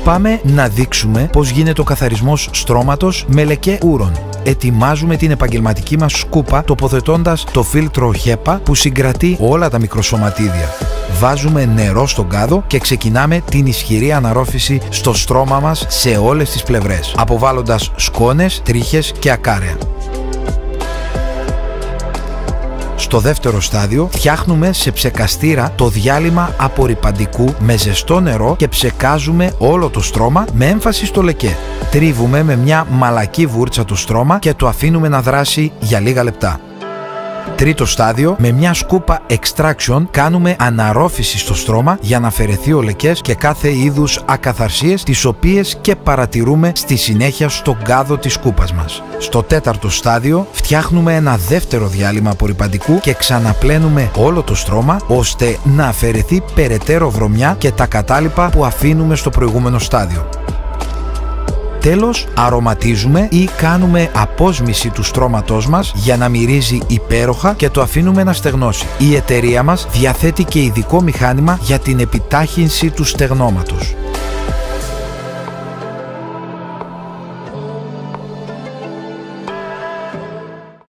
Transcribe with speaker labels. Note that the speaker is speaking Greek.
Speaker 1: Πάμε να δείξουμε πώς γίνεται ο καθαρισμός στρώματος με λεκέ ούρων. Ετοιμάζουμε την επαγγελματική μας σκούπα τοποθετώντας το φίλτρο HEPA που συγκρατεί όλα τα μικροσωματίδια. Βάζουμε νερό στον κάδο και ξεκινάμε την ισχυρή αναρρόφηση στο στρώμα μας σε όλες τις πλευρές, αποβάλλοντας σκόνες, τρίχες και ακάρεα. Στο δεύτερο στάδιο φτιάχνουμε σε ψεκαστήρα το διάλειμμα απορρυπαντικού με ζεστό νερό και ψεκάζουμε όλο το στρώμα με έμφαση στο λεκέ. Τρίβουμε με μια μαλακή βούρτσα το στρώμα και το αφήνουμε να δράσει για λίγα λεπτά. Τρίτο στάδιο, με μια σκούπα extraction κάνουμε αναρρόφηση στο στρώμα για να αφαιρεθεί ο λεκές και κάθε είδους ακαθαρσίες, τις οποίες και παρατηρούμε στη συνέχεια στον κάδο της σκούπας μας. Στο τέταρτο στάδιο φτιάχνουμε ένα δεύτερο διάλειμμα απορρυπαντικού και ξαναπλένουμε όλο το στρώμα ώστε να αφαιρεθεί περαιτέρω βρωμιά και τα κατάλοιπα που αφήνουμε στο προηγούμενο στάδιο. Τέλος, αρωματίζουμε ή κάνουμε απόσμηση του στρώματός μας για να μυρίζει υπέροχα και το αφήνουμε να στεγνώσει. Η εταιρεία μας διαθέτει και ειδικό μηχάνημα για την επιτάχυνση του στεγνώματος.